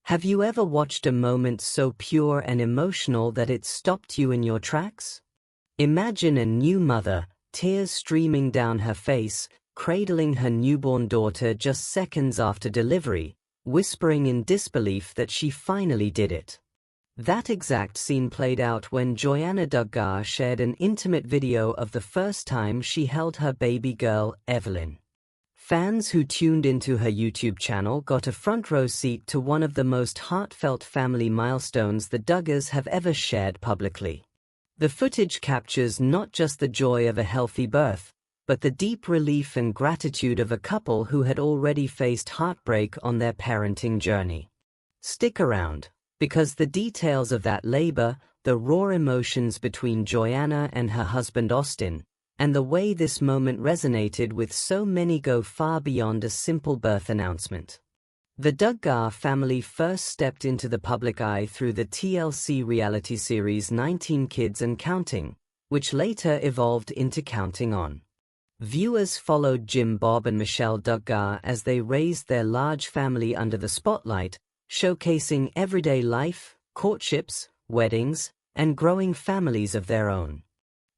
Have you ever watched a moment so pure and emotional that it stopped you in your tracks? Imagine a new mother, tears streaming down her face, cradling her newborn daughter just seconds after delivery, whispering in disbelief that she finally did it. That exact scene played out when Joanna Duggar shared an intimate video of the first time she held her baby girl, Evelyn. Fans who tuned into her YouTube channel got a front-row seat to one of the most heartfelt family milestones the Duggars have ever shared publicly. The footage captures not just the joy of a healthy birth, but the deep relief and gratitude of a couple who had already faced heartbreak on their parenting journey. Stick around, because the details of that labor, the raw emotions between Joanna and her husband Austin, and the way this moment resonated with so many go far beyond a simple birth announcement. The Duggar family first stepped into the public eye through the TLC reality series 19 Kids and Counting, which later evolved into Counting On. Viewers followed Jim Bob and Michelle Duggar as they raised their large family under the spotlight, showcasing everyday life, courtships, weddings, and growing families of their own.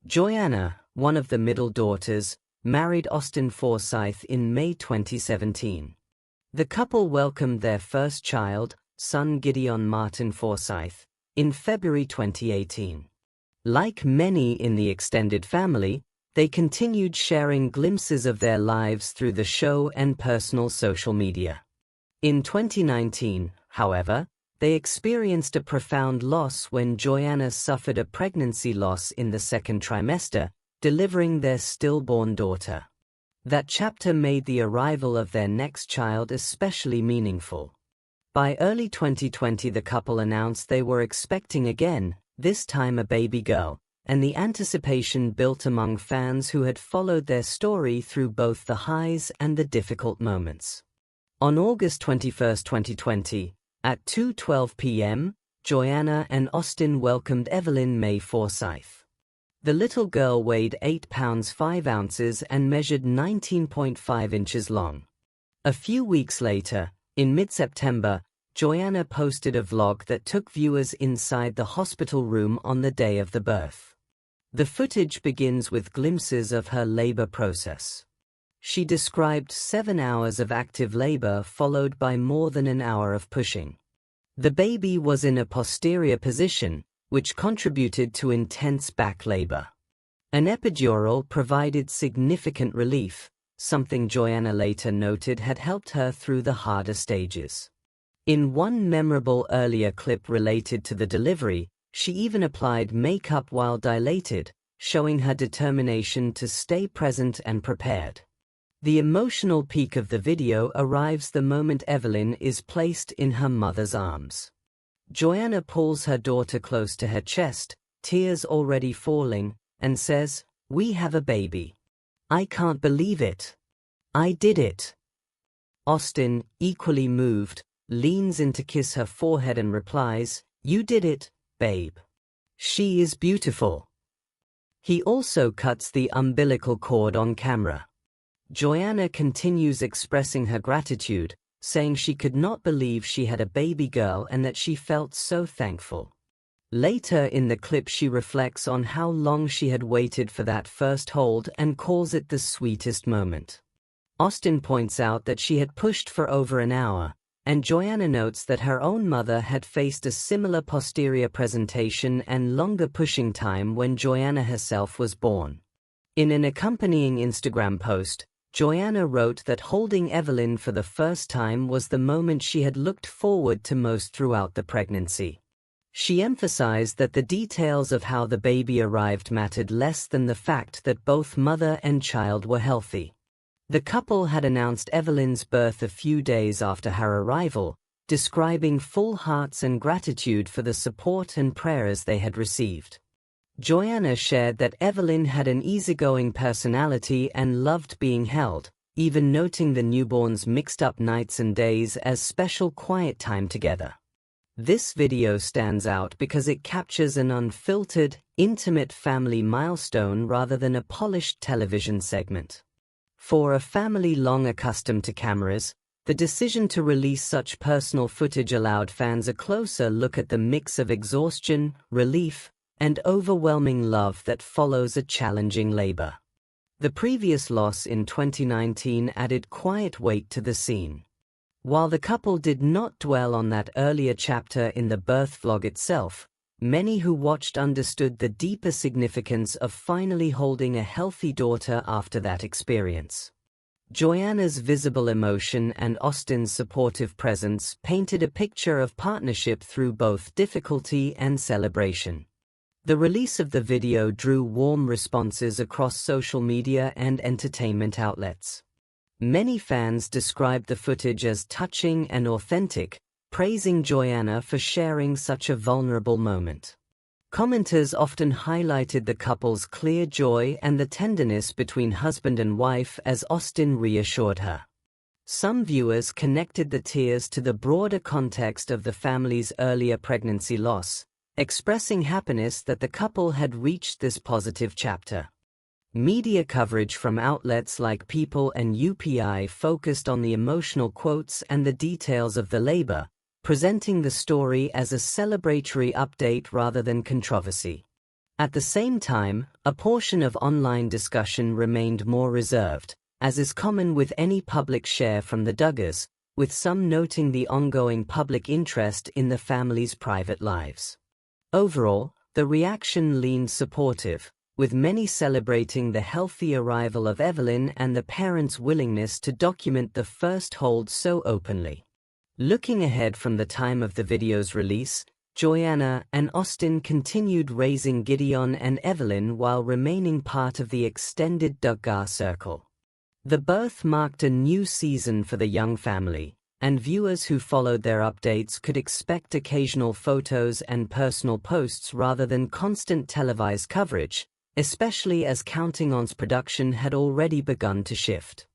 Joanna, one of the middle daughters, married Austin Forsyth in May 2017. The couple welcomed their first child, son Gideon Martin Forsyth, in February 2018. Like many in the extended family, they continued sharing glimpses of their lives through the show and personal social media. In 2019, however, they experienced a profound loss when Joanna suffered a pregnancy loss in the second trimester, delivering their stillborn daughter. That chapter made the arrival of their next child especially meaningful. By early 2020, the couple announced they were expecting again, this time a baby girl, and the anticipation built among fans who had followed their story through both the highs and the difficult moments. On August 21, 2020, at 2:12 p.m., Joanna and Austin welcomed Evelyn May Forsyth. The little girl weighed 8 pounds 5 ounces and measured 19.5 inches long. A few weeks later, in mid-September, Joanna posted a vlog that took viewers inside the hospital room on the day of the birth. The footage begins with glimpses of her labor process. She described 7 hours of active labor followed by more than an hour of pushing. The baby was in a posterior position, which contributed to intense back labor. An epidural provided significant relief, something Joanna later noted had helped her through the harder stages. In one memorable earlier clip related to the delivery, she even applied makeup while dilated, showing her determination to stay present and prepared. The emotional peak of the video arrives the moment Evelyn is placed in her mother's arms. Joanna pulls her daughter close to her chest, tears already falling, and says, "We have a baby. I can't believe it. I did it." Austin, equally moved, leans in to kiss her forehead and replies, "You did it, babe. She is beautiful." He also cuts the umbilical cord on camera. Joanna continues expressing her gratitude, saying she could not believe she had a baby girl and that she felt so thankful. Later in the clip, she reflects on how long she had waited for that first hold and calls it the sweetest moment. Austin points out that she had pushed for over an hour, and Joanna notes that her own mother had faced a similar posterior presentation and longer pushing time when Joanna herself was born. In an accompanying Instagram post, Joanna wrote that holding Evelyn for the first time was the moment she had looked forward to most throughout the pregnancy. She emphasized that the details of how the baby arrived mattered less than the fact that both mother and child were healthy. The couple had announced Evelyn's birth a few days after her arrival, describing full hearts and gratitude for the support and prayers they had received. Joanna shared that Evelyn had an easygoing personality and loved being held, even noting the newborn's mixed-up nights and days as special quiet time together. This video stands out because it captures an unfiltered, intimate family milestone rather than a polished television segment. For a family long accustomed to cameras, The decision to release such personal footage allowed fans a closer look at the mix of exhaustion, relief, and overwhelming love that follows a challenging labor. The previous loss in 2019 added quiet weight to the scene. While the couple did not dwell on that earlier chapter in the birth vlog itself, many who watched understood the deeper significance of finally holding a healthy daughter after that experience. Joanna's visible emotion and Austin's supportive presence painted a picture of partnership through both difficulty and celebration. The release of the video drew warm responses across social media and entertainment outlets. Many fans described the footage as touching and authentic, praising Joanna for sharing such a vulnerable moment. Commenters often highlighted the couple's clear joy and the tenderness between husband and wife as Austin reassured her. Some viewers connected the tears to the broader context of the family's earlier pregnancy loss, expressing happiness that the couple had reached this positive chapter. Media coverage from outlets like People and UPI focused on the emotional quotes and the details of the labor, presenting the story as a celebratory update rather than controversy. At the same time, a portion of online discussion remained more reserved, as is common with any public share from the Duggars, with some noting the ongoing public interest in the family's private lives. Overall, the reaction leaned supportive, with many celebrating the healthy arrival of Evelyn and the parents' willingness to document the first hold so openly. Looking ahead from the time of the video's release, Joanna and Austin continued raising Gideon and Evelyn while remaining part of the extended Duggar circle. The birth marked a new season for the young family, and viewers who followed their updates could expect occasional photos and personal posts rather than constant televised coverage, especially as Counting On's production had already begun to shift.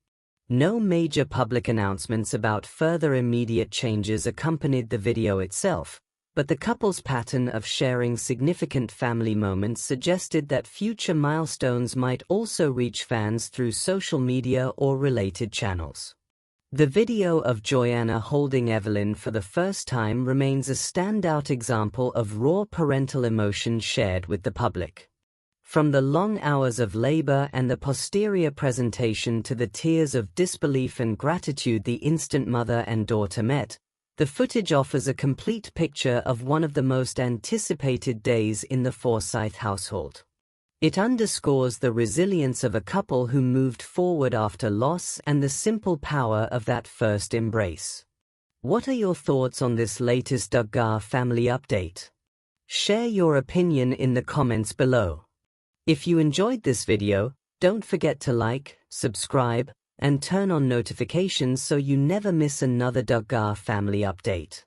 No major public announcements about further immediate changes accompanied the video itself, but the couple's pattern of sharing significant family moments suggested that future milestones might also reach fans through social media or related channels. The video of Joanna holding Evelyn for the first time remains a standout example of raw parental emotion shared with the public. From the long hours of labor and the posterior presentation to the tears of disbelief and gratitude the instant mother and daughter met, the footage offers a complete picture of one of the most anticipated days in the Forsyth household. It underscores the resilience of a couple who moved forward after loss and the simple power of that first embrace. What are your thoughts on this latest Duggar family update? Share your opinion in the comments below. If you enjoyed this video, don't forget to like, subscribe, and turn on notifications so you never miss another Duggar family update.